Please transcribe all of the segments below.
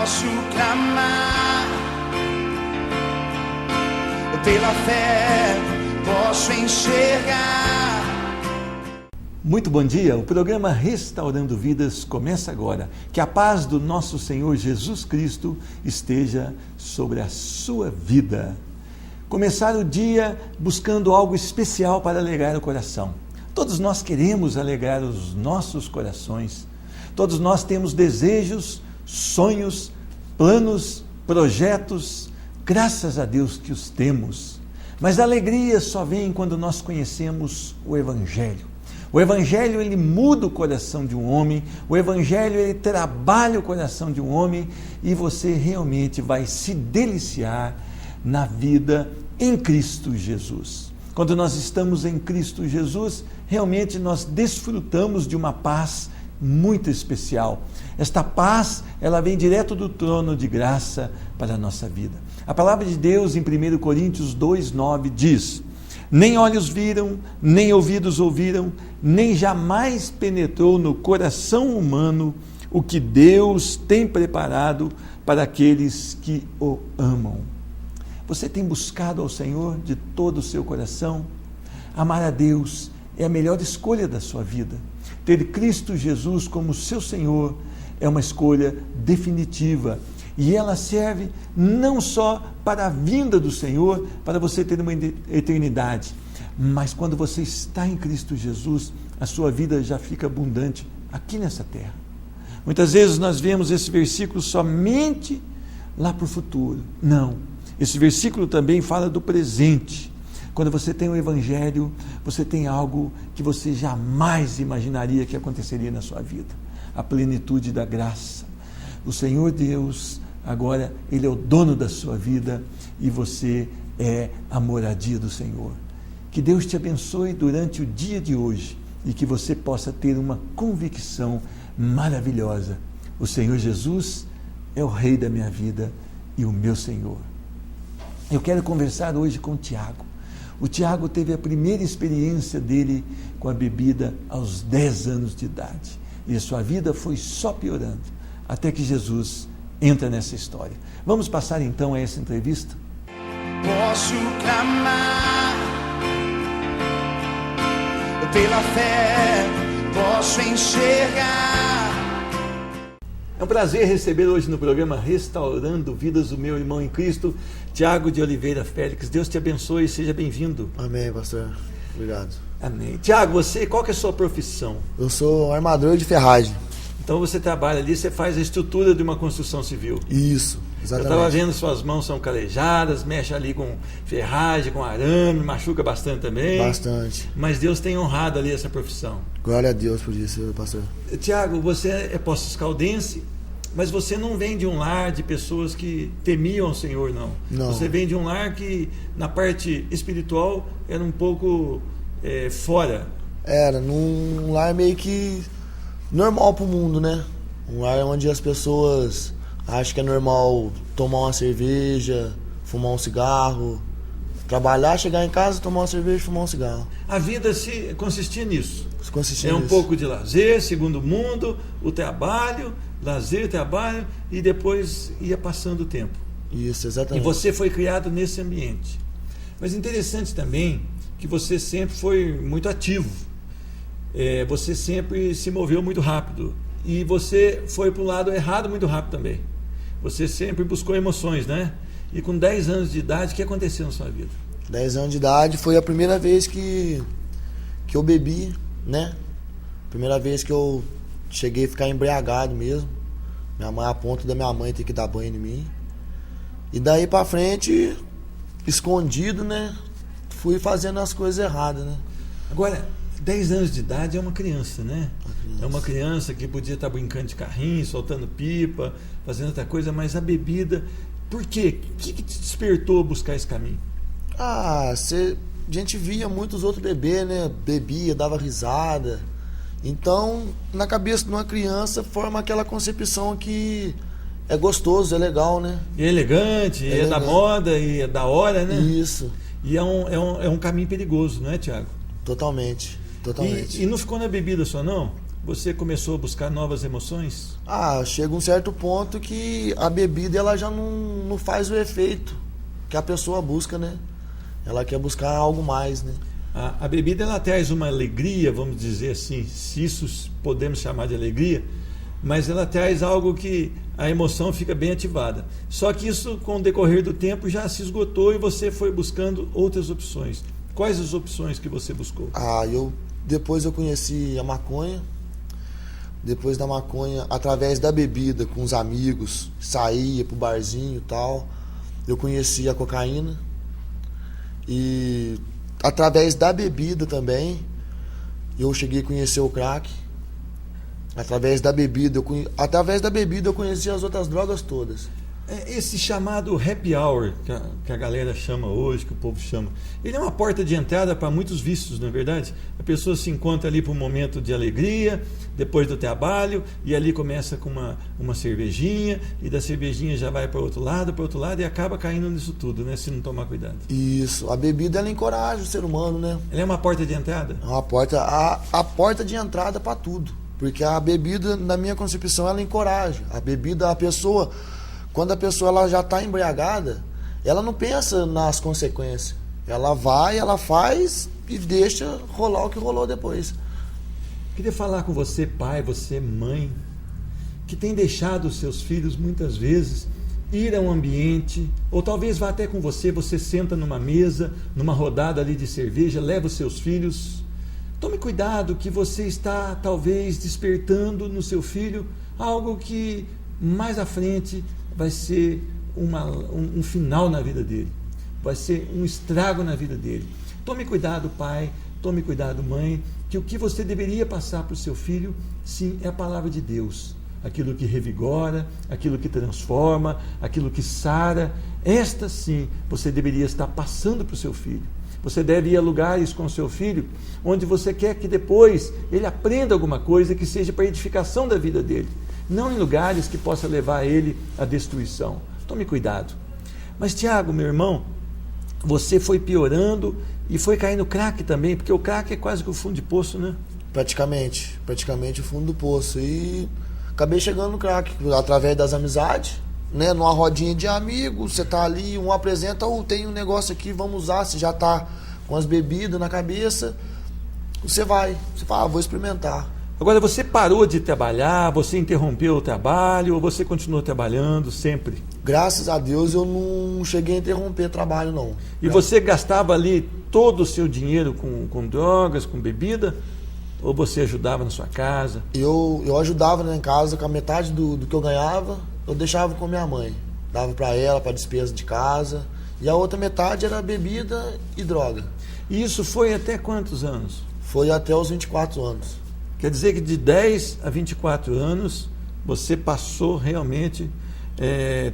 posso clamar, pela fé posso enxergar. Muito bom dia, o programa Restaurando Vidas começa agora. Que a paz do nosso Senhor Jesus Cristo esteja sobre a sua vida. Começar o dia buscando algo especial para alegrar o coração. Todos nós queremos alegrar os nossos corações. Todos nós temos desejos, sonhos, planos, projetos. Graças a Deus que os temos. Mas a alegria só vem quando nós conhecemos o Evangelho. O Evangelho, ele muda o coração de um homem, o Evangelho, ele trabalha o coração de um homem e você realmente vai se deliciar na vida em Cristo Jesus. Quando nós estamos em Cristo Jesus, realmente nós desfrutamos de uma paz muito especial. Esta paz, ela vem direto do trono de graça para a nossa vida. A palavra de Deus em 1 Coríntios 2,9 diz: nem olhos viram, nem ouvidos ouviram, nem jamais penetrou no coração humano o que Deus tem preparado para aqueles que o amam. Você tem buscado ao Senhor de todo o seu coração? Amar a Deus é a melhor escolha da sua vida. Ter Cristo Jesus como seu Senhor é uma escolha definitiva. E ela serve não só para a vinda do Senhor, para você ter uma eternidade, mas quando você está em Cristo Jesus, a sua vida já fica abundante aqui nessa terra. Muitas vezes nós vemos esse versículo somente lá para o futuro. Não, esse versículo também fala do presente. Quando você tem o Evangelho, você tem algo que você jamais imaginaria que aconteceria na sua vida. A plenitude da graça. O Senhor Deus, agora, Ele é o dono da sua vida e você é a moradia do Senhor. Que Deus te abençoe durante o dia de hoje e que você possa ter uma convicção maravilhosa. O Senhor Jesus é o Rei da minha vida e o meu Senhor. Eu quero conversar hoje com o Tiago. O Tiago teve a primeira experiência dele com a bebida aos 10 anos de idade. E a sua vida foi só piorando, até que Jesus entra nessa história. Vamos passar então a essa entrevista? Posso clamar, pela fé posso enxergar. É um prazer receber hoje no programa Restaurando Vidas o meu irmão em Cristo, Tiago de Oliveira Félix. Deus te abençoe e seja bem-vindo. Amém, pastor. Obrigado. Amém. Tiago, qual que é a sua profissão? Eu sou armador de ferragem. Então você trabalha ali, você faz a estrutura de uma construção civil. Isso, exatamente. Eu estava vendo suas mãos são calejadas, mexe ali com ferragem, com arame, machuca bastante também. Bastante. Mas Deus tem honrado ali essa profissão. Glória a Deus por isso, pastor. Tiago, você é Poços Caldense, mas você não vem de um lar de pessoas que temiam o Senhor, não. Não. Você vem de um lar que, na parte espiritual, era um pouco fora. Era, num lar meio que normal pro mundo, né? Um lar onde as pessoas acham que é normal tomar uma cerveja, fumar um cigarro, trabalhar, chegar em casa, tomar uma cerveja e fumar um cigarro. A vida se consistia nisso. Consistia um nisso. Pouco de lazer, segundo mundo, o trabalho, lazer, trabalho, e depois ia passando o tempo. Isso, exatamente. E você foi criado nesse ambiente. Mas interessante também que você sempre foi muito ativo. Você sempre se moveu muito rápido. E você foi para o lado errado muito rápido também. Você sempre buscou emoções, né? E com 10 anos de idade, o que aconteceu na sua vida? 10 anos de idade foi a primeira vez que eu bebi, né? Primeira vez que eu cheguei a ficar embriagado mesmo. Minha mãe, a ponto da minha mãe ter que dar banho em mim. E daí pra frente, escondido, né? Fui fazendo as coisas erradas, né? Agora, 10 anos de idade é uma criança, né? criança. É uma criança que podia estar brincando de carrinho, soltando pipa, fazendo outra coisa, mas a bebida... Por quê? O que te despertou a buscar esse caminho? A gente via muitos outros beber, né? Bebia, dava risada. Então, na cabeça de uma criança, forma aquela concepção que é gostoso, é legal, né? É elegante, é da moda, e é da hora, né? Isso. E é um caminho perigoso, não é, Tiago? Totalmente. E não ficou na bebida só, não? você começou a buscar novas emoções? Chega um certo ponto que a bebida ela já não faz o efeito que a pessoa busca, né? Ela quer buscar algo mais, né? A bebida ela traz uma alegria, vamos dizer assim, se isso podemos chamar de alegria, mas ela traz algo que a emoção fica bem ativada. Só que isso, com o decorrer do tempo, já se esgotou e você foi buscando outras opções. Quais as opções que você buscou? Depois eu conheci a maconha. Depois da maconha, através da bebida, com os amigos, saía pro barzinho e tal, eu conheci a cocaína. E através da bebida também, eu cheguei a conhecer o crack. Através da bebida eu conheci as outras drogas todas. Esse chamado happy hour, que a galera chama hoje, que o povo chama, ele é uma porta de entrada para muitos vícios, não é verdade? A pessoa se encontra ali para um momento de alegria, depois do trabalho, e ali começa com uma cervejinha, e da cervejinha já vai para outro lado, e acaba caindo nisso tudo, né? Se não tomar cuidado. Isso, a bebida ela encoraja o ser humano, né? Ela é uma porta de entrada? É uma porta, a porta de entrada para tudo. Porque a bebida, na minha concepção, ela encoraja. A bebida, quando a pessoa ela já está embriagada, ela não pensa nas consequências. Ela vai, ela faz e deixa rolar o que rolou depois. Queria falar com você, pai, você, mãe, que tem deixado os seus filhos muitas vezes ir a um ambiente, ou talvez vá até com você senta numa mesa, numa rodada ali de cerveja, leva os seus filhos. Tome cuidado que você está talvez despertando no seu filho algo que mais à frente vai ser um final na vida dele, vai ser um estrago na vida dele. Tome cuidado, pai, tome cuidado, mãe, que o que você deveria passar para o seu filho, sim, é a palavra de Deus, aquilo que revigora, aquilo que transforma, aquilo que sara. Esta sim você deveria estar passando para o seu filho. Você deve ir a lugares com o seu filho onde você quer que depois ele aprenda alguma coisa que seja para a edificação da vida dele, não em lugares que possa levar ele à destruição. Tome cuidado. Mas Tiago, meu irmão, você foi piorando e foi caindo crack também, porque o crack é quase que o fundo de poço, né? Praticamente o fundo do poço. E acabei chegando no crack através das amizades, né? Numa rodinha de amigos, você tá ali, um apresenta, tem um negócio aqui, vamos usar, você já tá com as bebidas na cabeça, você fala, vou experimentar. Agora, você parou de trabalhar, você interrompeu o trabalho, ou você continuou trabalhando sempre? Graças a Deus eu não cheguei a interromper trabalho, não. E você gastava ali todo o seu dinheiro com drogas, com bebida? Ou você ajudava na sua casa? Eu ajudava em casa com a metade do que eu ganhava, eu deixava com minha mãe. Dava para ela, para despesa de casa. E a outra metade era bebida e droga. E isso foi até quantos anos? Foi até os 24 anos. Quer dizer que de 10 a 24 anos você passou realmente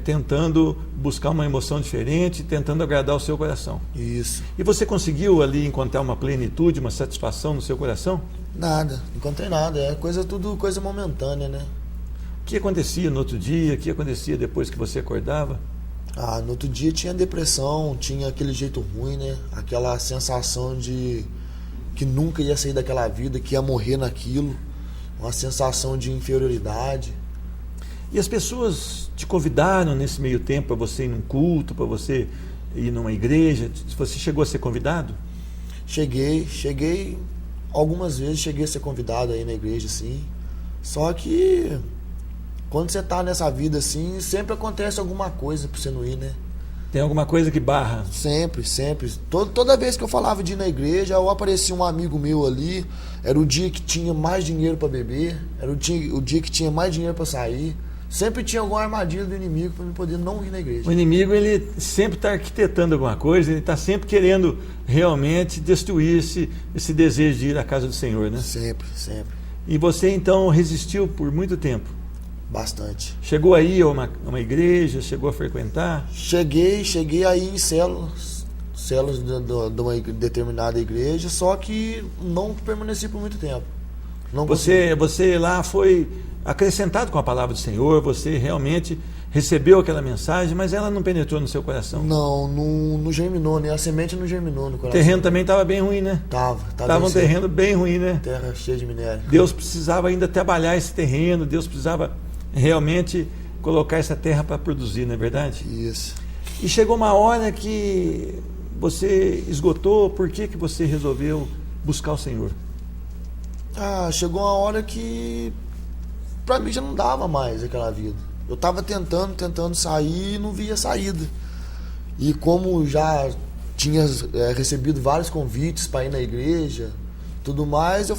tentando buscar uma emoção diferente, tentando agradar o seu coração. Isso. E você conseguiu ali encontrar uma plenitude, uma satisfação no seu coração? Nada, não encontrei nada. Tudo coisa momentânea, né? O que acontecia no outro dia? O que acontecia depois que você acordava? No outro dia tinha depressão, tinha aquele jeito ruim, né? Aquela sensação de que nunca ia sair daquela vida, que ia morrer naquilo. Uma sensação de inferioridade. E as pessoas te convidaram nesse meio tempo para você ir num culto, para você ir numa igreja? Você chegou a ser convidado? Cheguei algumas vezes, cheguei a ser convidado aí na igreja, sim. Só que quando você tá nessa vida assim, sempre acontece alguma coisa pra você não ir, né? Tem alguma coisa que barra? Sempre. Toda vez que eu falava de ir na igreja, ou aparecia um amigo meu ali, era o dia que tinha mais dinheiro para beber, era o dia que tinha mais dinheiro para sair. Sempre tinha alguma armadilha do inimigo para eu poder não ir na igreja. O inimigo, ele sempre está arquitetando alguma coisa, ele está sempre querendo realmente destruir esse desejo de ir à casa do Senhor, né? Sempre. E você então resistiu por muito tempo? Bastante. Chegou aí a uma igreja, chegou a frequentar? Cheguei aí em células de uma determinada igreja, só que não permaneci por muito tempo. Você lá foi acrescentado com a palavra do Senhor, você realmente recebeu aquela mensagem, mas ela não penetrou no seu coração. Não germinou, né? A semente não germinou no O coração. terreno também estava bem ruim, né? Estava um terreno bem ruim, né? Terra cheia de minério. Deus precisava ainda trabalhar esse terreno, Deus precisava realmente colocar essa terra para produzir, não é verdade? Isso. E chegou uma hora que você esgotou, por que você resolveu buscar o Senhor? Chegou uma hora que pra mim já não dava mais aquela vida. Eu estava tentando sair e não via saída. E como já tinha recebido vários convites para ir na igreja, tudo mais, eu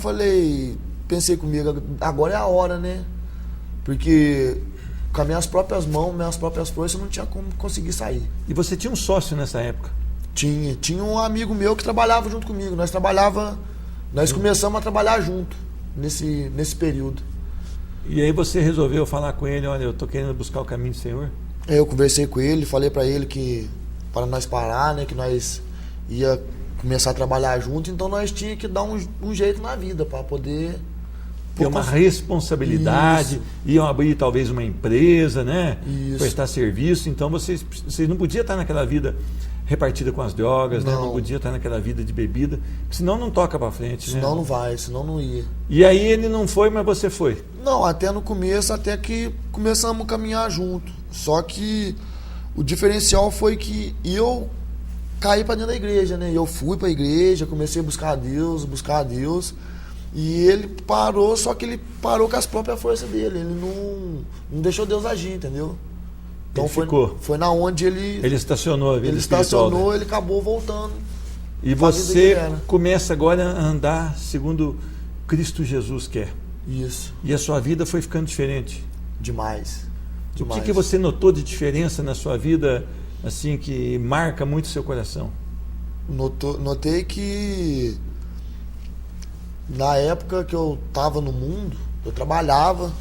pensei comigo, agora é a hora, né? Porque com as minhas próprias mãos, minhas próprias forças, eu não tinha como conseguir sair. E você tinha um sócio nessa época? Tinha um amigo meu que trabalhava junto comigo. Nós começamos a trabalhar junto nesse período. E aí você resolveu falar com ele, olha, eu estou querendo buscar o caminho do Senhor? Eu conversei com ele, falei para ele que para nós parar, né, que nós ia começar a trabalhar junto, então nós tínhamos que dar um jeito na vida para poder ter uma responsabilidade. Isso. Iam abrir talvez uma empresa, né? Isso. Prestar serviço, então vocês não podiam estar naquela vida repartida com as drogas, né? Não podia estar naquela vida de bebida, senão não toca para frente, senão né? Não vai, senão não ia. E aí ele não foi, mas você foi? Não, até no começo, até que começamos a caminhar junto. Só que o diferencial foi que eu caí para dentro da igreja, né? Eu fui para a igreja, comecei a buscar a Deus, e ele parou, só que ele parou com as próprias forças dele, ele não deixou Deus agir, entendeu? Então foi na onde ele estacionou a vida espiritual, ele acabou voltando. E você começa agora a andar segundo Cristo Jesus quer. Isso. E a sua vida foi ficando diferente. Demais. O que você notou de diferença na sua vida, assim, que marca muito o seu coração? Notei que na época que eu estava no mundo, eu trabalhava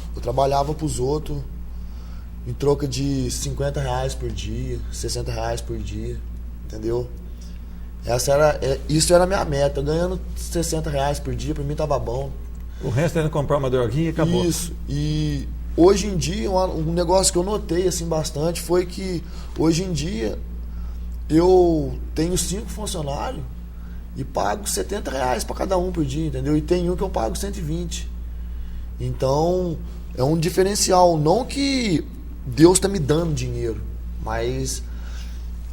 para os outros em troca de R$50 por dia, R$60 por dia, entendeu? Isso era a minha meta. Ganhando R$60 por dia, para mim estava bom. O resto era comprar uma droguinha e acabou. Isso. E hoje em dia, um negócio que eu notei assim bastante foi que hoje em dia eu tenho 5 funcionários e pago R$70 para cada um por dia, entendeu? E tem um que eu pago 120. Então, é um diferencial. Não que Deus está me dando dinheiro, mas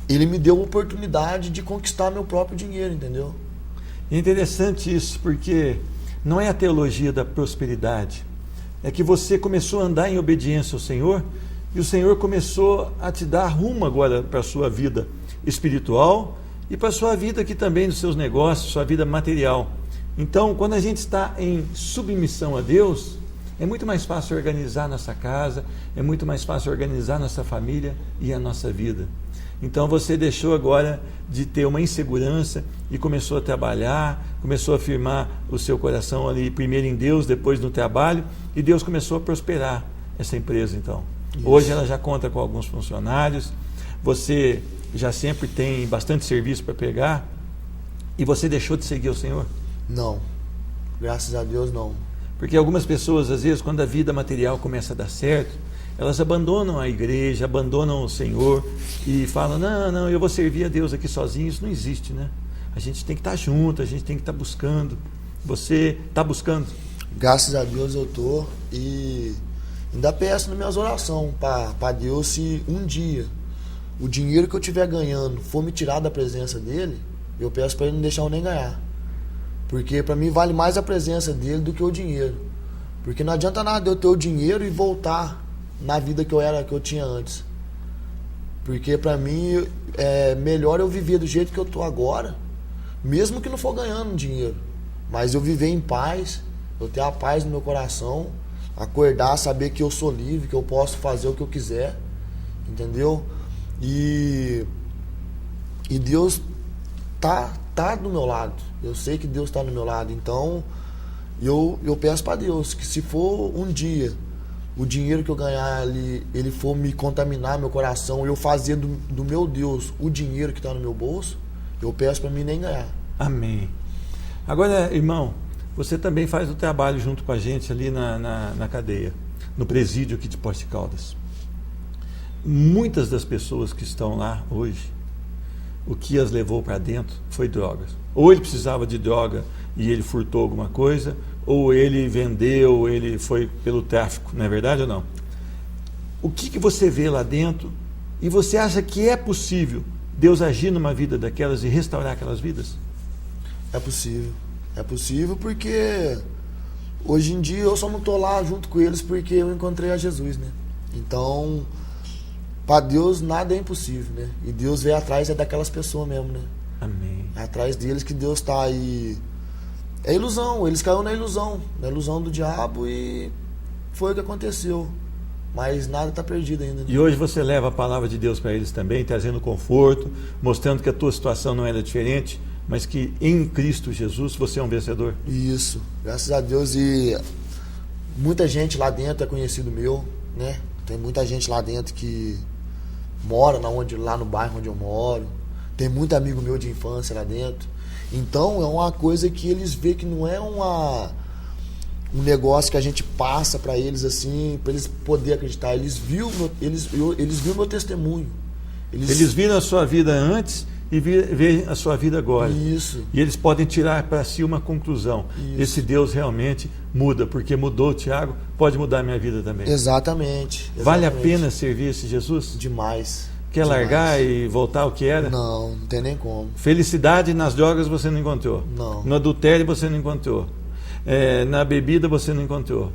Ele me deu a oportunidade de conquistar meu próprio dinheiro, entendeu? É interessante isso, porque não é a teologia da prosperidade. É que você começou a andar em obediência ao Senhor e o Senhor começou a te dar rumo agora para a sua vida espiritual e para a sua vida aqui também, nos seus negócios, sua vida material. Então, quando a gente está em submissão a Deus, é muito mais fácil organizar nossa casa, é muito mais fácil organizar nossa família e a nossa vida. Então você deixou agora de ter uma insegurança e começou a trabalhar, começou a firmar o seu coração ali, primeiro em Deus, depois no trabalho, e Deus começou a prosperar essa empresa então. Isso. Hoje ela já conta com alguns funcionários, você já sempre tem bastante serviço para pegar, e você deixou de seguir o Senhor? Não, graças a Deus não. Porque algumas pessoas, às vezes, quando a vida material começa a dar certo, elas abandonam a igreja, abandonam o Senhor e falam, não, eu vou servir a Deus aqui sozinho. Isso não existe, né? A gente tem que estar junto, a gente tem que estar buscando. Você está buscando? Graças a Deus eu estou, e ainda peço nas minhas orações para Deus, se um dia o dinheiro que eu estiver ganhando for me tirar da presença dele, eu peço para ele não deixar eu nem ganhar. Porque para mim vale mais a presença dele do que o dinheiro. Porque não adianta nada eu ter o dinheiro e voltar na vida que eu tinha antes. Porque para mim é melhor eu viver do jeito que eu tô agora, mesmo que não for ganhando dinheiro. Mas eu viver em paz, eu ter a paz no meu coração, acordar, saber que eu sou livre, que eu posso fazer o que eu quiser, entendeu? E Deus tá do meu lado. Eu sei que Deus está do meu lado. Então eu peço para Deus que, se for um dia o dinheiro que eu ganhar ele for me contaminar meu coração, eu fazer do meu Deus o dinheiro que está no meu bolso, eu peço para mim nem ganhar. Amém. Agora, irmão, você também faz o trabalho junto com a gente ali na cadeia, no presídio aqui de Poços de Caldas. muitas das pessoas que estão lá hoje, o que as levou para dentro foi drogas. Ou ele precisava de droga e ele furtou alguma coisa, ou ele vendeu, ou ele foi pelo tráfico, não é verdade ou não? O que você vê lá dentro e você acha que é possível Deus agir numa vida daquelas e restaurar aquelas vidas? É possível porque hoje em dia eu só não estou lá junto com eles porque eu encontrei a Jesus, né? Então, para Deus nada é impossível, né? E Deus veio atrás daquelas pessoas mesmo, né? Amém. É atrás deles que Deus está aí. É ilusão, eles caíram na ilusão do diabo e foi o que aconteceu. Mas nada está perdido ainda, né? E hoje você leva a palavra de Deus para eles também, trazendo conforto, mostrando que a tua situação não era diferente, mas que em Cristo Jesus você é um vencedor. Isso, graças a Deus. E muita gente lá dentro é conhecido meu, né? Tem muita gente lá dentro que mora lá no bairro onde eu moro. Tem muito amigo meu de infância lá dentro. Então é uma coisa que eles veem que não é um negócio que a gente passa para eles assim, para eles poderem acreditar. Eles viram meu testemunho. Eles viram a sua vida antes e veem a sua vida agora. Isso. E eles podem tirar para si uma conclusão. Isso. Esse Deus realmente muda, porque mudou o Tiago, pode mudar a minha vida também. Exatamente. Vale a pena servir esse Jesus? Demais. Quer demais. Largar e voltar ao que era? Não tem nem como. Felicidade nas drogas você não encontrou. Não. No adultério você não encontrou. Na bebida você não encontrou.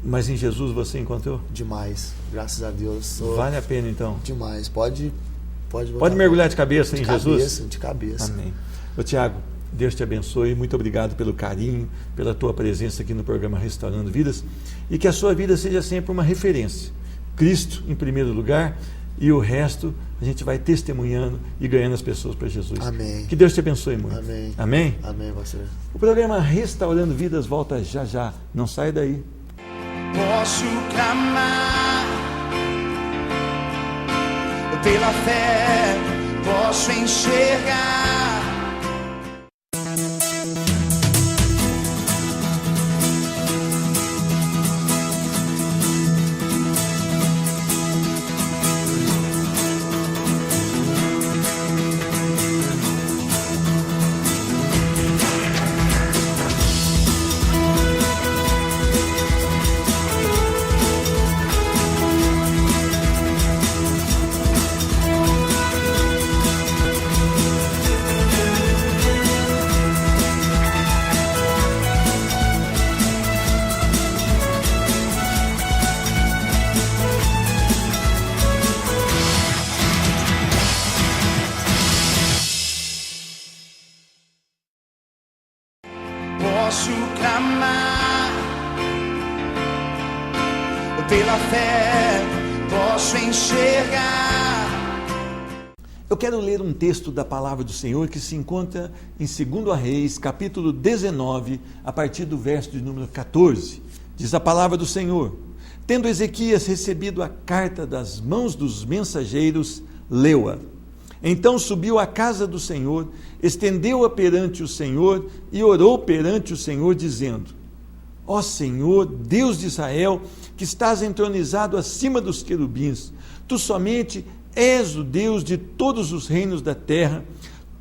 Mas em Jesus você encontrou? Demais. Graças a Deus. Vale a pena então? Demais. Pode mergulhar de cabeça em Jesus? De cabeça. Amém. Ô Tiago, Deus te abençoe. Muito obrigado pelo carinho, pela tua presença aqui no programa Restaurando Vidas. E que a sua vida seja sempre uma referência. Cristo em primeiro lugar, e o resto a gente vai testemunhando e ganhando as pessoas para Jesus. Amém. Que Deus te abençoe muito. Amém. Amém? Amém, pastor. O programa Restaurando Vidas volta já já. Não sai daí. Posso clamar pela fé, posso enxergar. Posso clamar pela fé, posso enxergar. Eu quero ler um texto da palavra do Senhor que se encontra em 2 Reis, capítulo 19, a partir do verso de número 14. Diz a palavra do Senhor: Tendo Ezequias recebido a carta das mãos dos mensageiros, leu-a. Então subiu à casa do Senhor, estendeu-a perante o Senhor e orou perante o Senhor, dizendo: Ó Senhor, Deus de Israel, que estás entronizado acima dos querubins, tu somente és o Deus de todos os reinos da terra,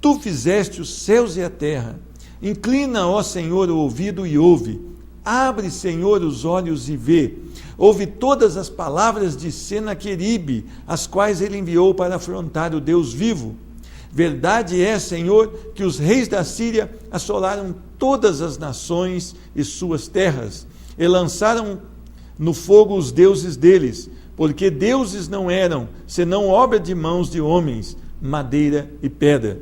tu fizeste os céus e a terra. Inclina, ó Senhor, o ouvido e ouve. Abre, Senhor, os olhos e vê. Ouve todas as palavras de Senaqueribe, as quais ele enviou para afrontar o Deus vivo. Verdade é, Senhor, que os reis da Síria assolaram todas as nações e suas terras, e lançaram no fogo os deuses deles, porque deuses não eram, senão obra de mãos de homens, madeira e pedra.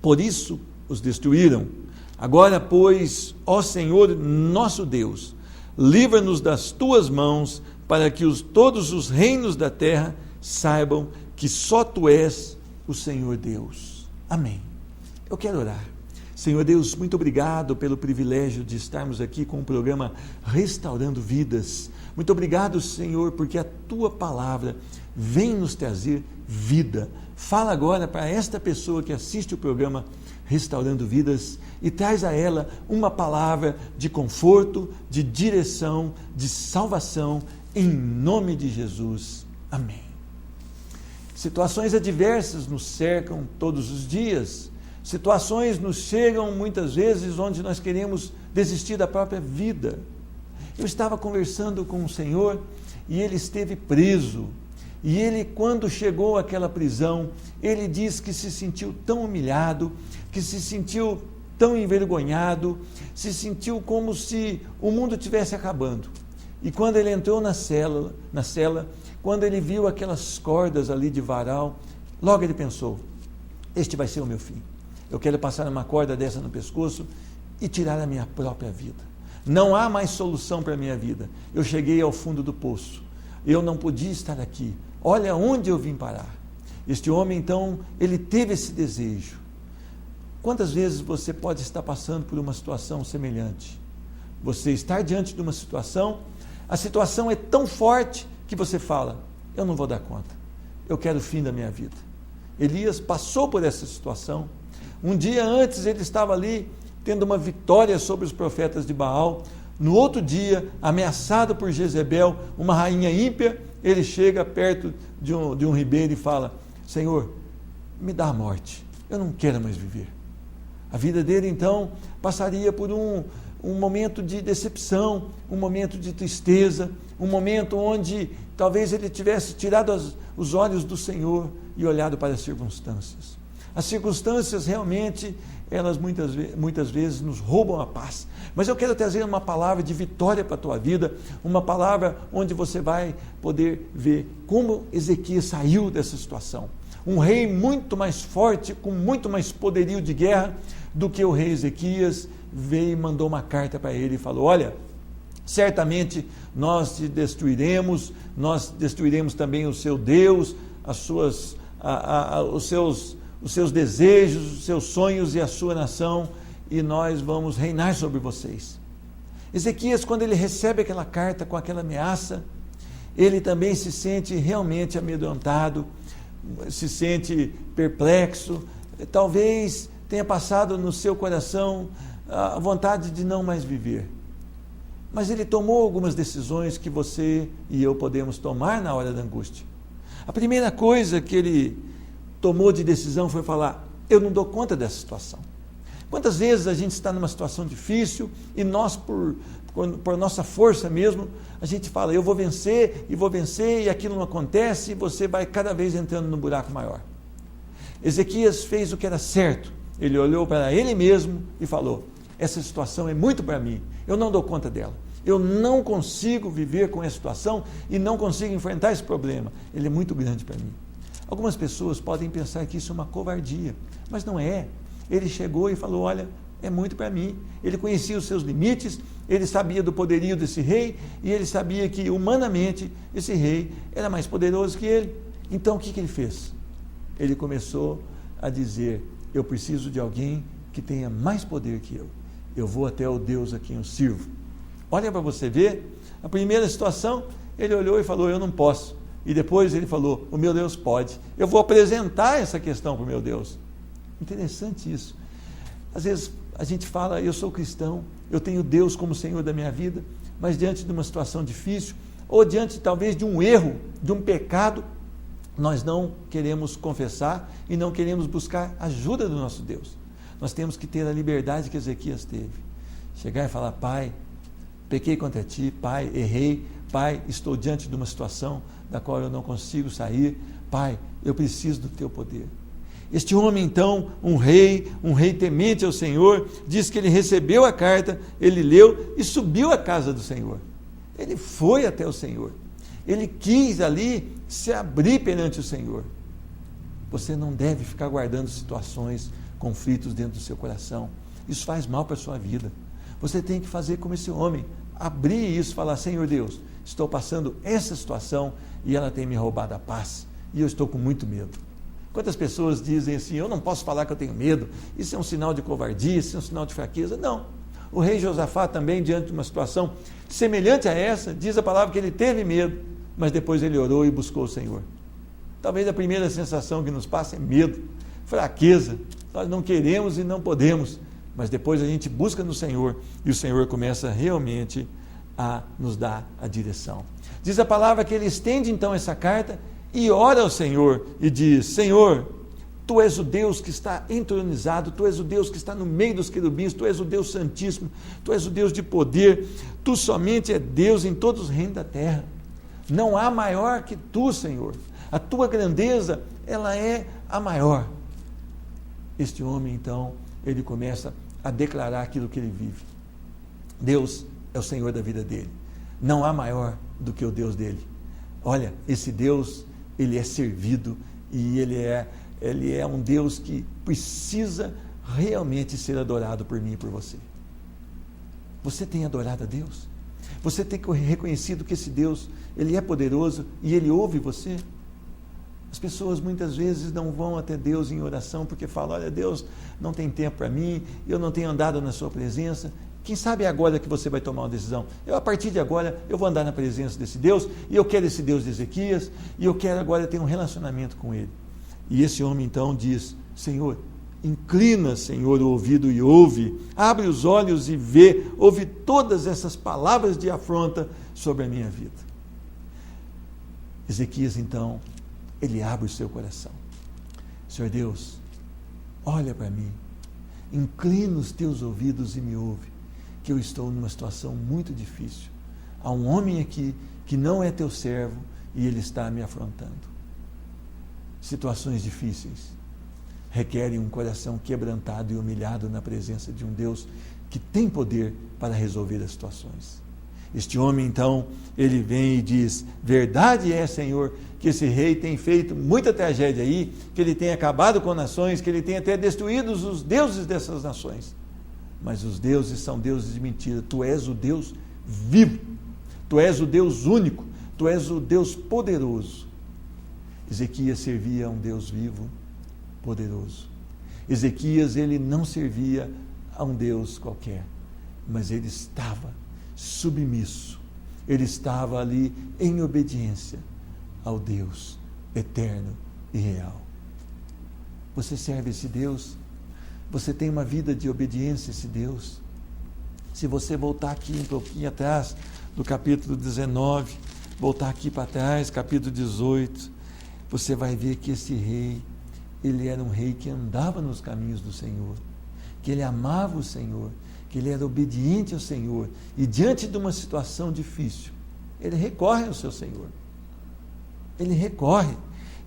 Por isso os destruíram. Agora, pois, ó Senhor nosso Deus, livra-nos das tuas mãos, para que todos os reinos da terra saibam que só tu és o Senhor Deus. Amém. Eu quero orar. Senhor Deus, muito obrigado pelo privilégio de estarmos aqui com o programa Restaurando Vidas. Muito obrigado, Senhor, porque a tua palavra vem nos trazer vida. Fala agora para esta pessoa que assiste o programa Restaurando Vidas e traz a ela uma palavra de conforto, de direção, de salvação, em nome de Jesus. Amém. Situações adversas nos cercam todos os dias. Situações nos chegam muitas vezes onde nós queremos desistir da própria vida. Eu estava conversando com o Senhor e ele esteve preso. E ele, quando chegou àquela prisão, ele diz que se sentiu tão humilhado, que se sentiu tão envergonhado, se sentiu como se o mundo estivesse acabando. E quando ele entrou na cela, quando ele viu aquelas cordas ali de varal, logo ele pensou: este vai ser o meu fim. Eu quero passar uma corda dessa no pescoço e tirar a minha própria vida. Não há mais solução para a minha vida. Eu cheguei ao fundo do poço. Eu não podia estar aqui. Olha onde eu vim parar. Este homem, então, ele teve esse desejo. Quantas vezes você pode estar passando por uma situação semelhante? Você estar diante de uma situação, a situação é tão forte que você fala: eu não vou dar conta. Eu quero o fim da minha vida. Elias passou por essa situação. Um dia antes ele estava ali tendo uma vitória sobre os profetas de Baal. No outro dia, ameaçado por Jezebel, uma rainha ímpia, ele chega perto de um ribeiro e fala: Senhor, me dá a morte, eu não quero mais viver. A vida dele então passaria por um momento de decepção, um momento de tristeza, um momento onde talvez ele tivesse tirado os olhos do Senhor e olhado para as circunstâncias. As circunstâncias realmente, elas muitas vezes nos roubam a paz. Mas eu quero trazer uma palavra de vitória para a tua vida, uma palavra onde você vai poder ver como Ezequias saiu dessa situação. Um rei muito mais forte, com muito mais poderio de guerra do que o rei Ezequias, veio e mandou uma carta para ele e falou: olha, certamente nós te destruiremos, nós destruiremos também o seu Deus, os seus desejos, os seus sonhos e a sua nação, e nós vamos reinar sobre vocês. Ezequias, quando ele recebe aquela carta com aquela ameaça, ele também se sente realmente amedrontado, se sente perplexo, talvez tenha passado no seu coração a vontade de não mais viver. Mas ele tomou algumas decisões que você e eu podemos tomar na hora da angústia. A primeira coisa que ele tomou de decisão foi falar: eu não dou conta dessa situação. Quantas vezes a gente está numa situação difícil e nós, por nossa força mesmo, a gente fala: eu vou vencer, e aquilo não acontece, e você vai cada vez entrando num buraco maior. Ezequias fez o que era certo. Ele olhou para ele mesmo e falou: essa situação é muito para mim, eu não dou conta dela. Eu não consigo viver com essa situação e não consigo enfrentar esse problema. Ele é muito grande para mim. Algumas pessoas podem pensar que isso é uma covardia, mas não é. Ele chegou e falou: olha, é muito para mim. Ele conhecia os seus limites, ele sabia do poderio desse rei, e ele sabia que humanamente esse rei era mais poderoso que ele. Então o que ele fez? Ele começou a dizer: eu preciso de alguém que tenha mais poder que eu. Eu vou até o Deus a quem eu sirvo. Olha para você ver, a primeira situação, ele olhou e falou: eu não posso. E depois ele falou: o meu Deus pode. Eu vou apresentar essa questão para o meu Deus. Interessante isso. Às vezes a gente fala: eu sou cristão, eu tenho Deus como Senhor da minha vida, mas diante de uma situação difícil, ou diante talvez de um erro, de um pecado, nós não queremos confessar e não queremos buscar ajuda do nosso Deus. Nós temos que ter a liberdade que Ezequias teve. Chegar e falar: Pai, pequei contra ti, Pai, errei, Pai, estou diante de uma situação da qual eu não consigo sair, Pai, eu preciso do teu poder. Este homem então, um rei temente ao Senhor, diz que ele recebeu a carta, ele leu e subiu à casa do Senhor. Ele foi até o Senhor. Ele quis ali se abrir perante o Senhor. Você não deve ficar guardando situações, conflitos dentro do seu coração. Isso faz mal para a sua vida. Você tem que fazer como esse homem, abrir isso, falar: Senhor Deus, estou passando essa situação e ela tem me roubado a paz e eu estou com muito medo. Quantas pessoas dizem assim: eu não posso falar que eu tenho medo, isso é um sinal de covardia, isso é um sinal de fraqueza. Não. O rei Josafá também, diante de uma situação semelhante a essa, diz a palavra que ele teve medo, mas depois ele orou e buscou o Senhor. Talvez a primeira sensação que nos passa é medo, fraqueza, nós não queremos e não podemos, mas depois a gente busca no Senhor e o Senhor começa realmente a nos dar a direção. Diz a palavra que ele estende então essa carta e ora ao Senhor e diz: Senhor, Tu és o Deus que está entronizado, Tu és o Deus que está no meio dos querubins, Tu és o Deus santíssimo, Tu és o Deus de poder, Tu somente é Deus em todos os reinos da terra. Não há maior que Tu, Senhor. A Tua grandeza, ela é a maior. Este homem, então, ele começa a declarar aquilo que ele vive. Deus é o Senhor da vida dele. Não há maior do que o Deus dele. Olha, esse Deus, ele é servido e ele é um Deus que precisa realmente ser adorado por mim e por você. Você tem adorado a Deus? Você tem reconhecido que esse Deus, ele é poderoso e ele ouve você? As pessoas muitas vezes não vão até Deus em oração porque falam: olha, Deus não tem tempo para mim, eu não tenho andado na sua presença. Quem sabe é agora que você vai tomar uma decisão. A partir de agora, eu vou andar na presença desse Deus, e eu quero esse Deus de Ezequias, e eu quero agora ter um relacionamento com ele. E esse homem então diz: Senhor, inclina, Senhor, o ouvido e ouve, abre os olhos e vê, ouve todas essas palavras de afronta sobre a minha vida. Ezequias então, ele abre o seu coração. Senhor Deus, olha para mim, inclina os teus ouvidos e me ouve, que eu estou numa situação muito difícil. Há um homem aqui que não é teu servo e ele está me afrontando. Situações difíceis requerem um coração quebrantado e humilhado na presença de um Deus que tem poder para resolver as situações. Este homem, então, ele vem e diz: verdade é, Senhor, que esse rei tem feito muita tragédia aí, que ele tem acabado com nações, que ele tem até destruído os deuses dessas nações. Mas os deuses são deuses de mentira. Tu és o Deus vivo, Tu és o Deus único, Tu és o Deus poderoso. Ezequias servia a um Deus vivo, poderoso. Ezequias, ele não servia a um Deus qualquer, mas ele estava submisso, ele estava ali em obediência ao Deus eterno e real. Você serve esse Deus? Você tem uma vida de obediência a esse Deus? Se você voltar aqui um pouquinho atrás, do capítulo 19, voltar aqui para trás, capítulo 18, você vai ver que esse rei, ele era um rei que andava nos caminhos do Senhor, que ele amava o Senhor, que ele era obediente ao Senhor, e diante de uma situação difícil, ele recorre ao seu Senhor. Ele recorre,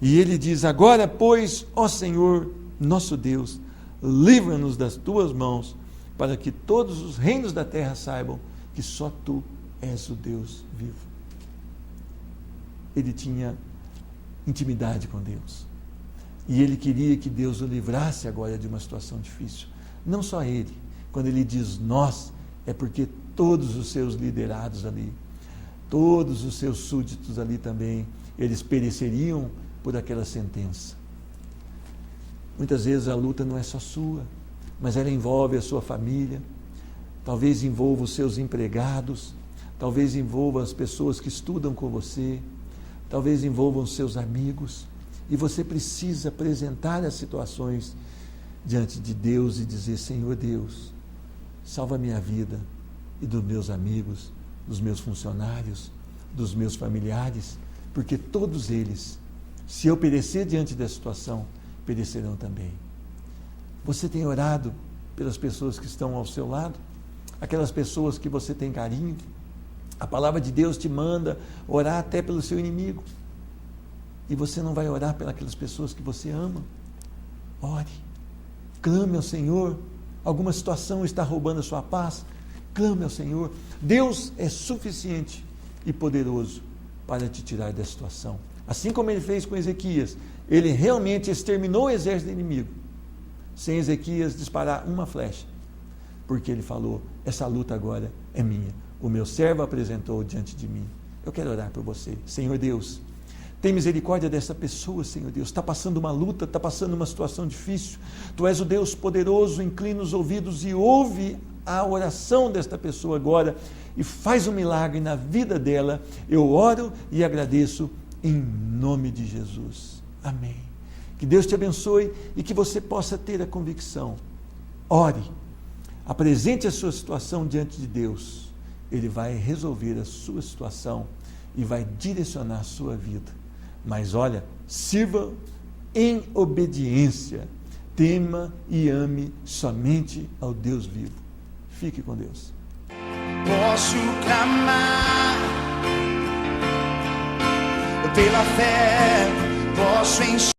e ele diz: agora, pois, ó Senhor, nosso Deus, livra-nos das tuas mãos, para que todos os reinos da terra saibam que só tu és o Deus vivo. Ele tinha intimidade com Deus, e ele queria que Deus o livrasse agora de uma situação difícil. Não só ele, quando ele diz nós, é porque todos os seus liderados ali, todos os seus súditos ali também, eles pereceriam por aquela sentença. Muitas vezes a luta não é só sua, mas ela envolve a sua família, talvez envolva os seus empregados, talvez envolva as pessoas que estudam com você, talvez envolvam os seus amigos, e você precisa apresentar as situações diante de Deus e dizer: Senhor Deus, salva a minha vida e dos meus amigos, dos meus funcionários, dos meus familiares, porque todos eles, se eu perecer diante da situação, perecerão também. Você tem orado pelas pessoas que estão ao seu lado? Aquelas pessoas que você tem carinho? A palavra de Deus te manda orar até pelo seu inimigo. E você não vai orar pelas pessoas que você ama? Ore. Clame ao Senhor. Alguma situação está roubando a sua paz? Clame ao Senhor. Deus é suficiente e poderoso para te tirar da situação. Assim como ele fez com Ezequias, ele realmente exterminou o exército inimigo, sem Ezequias disparar uma flecha, porque ele falou: essa luta agora é minha, o meu servo apresentou diante de mim. Eu quero orar por você. Senhor Deus, tem misericórdia dessa pessoa, Senhor Deus. Está passando uma luta, está passando uma situação difícil. Tu és o Deus poderoso, inclina os ouvidos e ouve a oração desta pessoa agora e faz um milagre na vida dela. Eu oro e agradeço em nome de Jesus. Amém. Que Deus te abençoe e que você possa ter a convicção. Ore, apresente a sua situação diante de Deus. Ele vai resolver a sua situação e vai direcionar a sua vida Mas olha, sirva em obediência, tema e ame somente ao Deus vivo. Fique com Deus. Posso clamar pela fé, posso enxergar.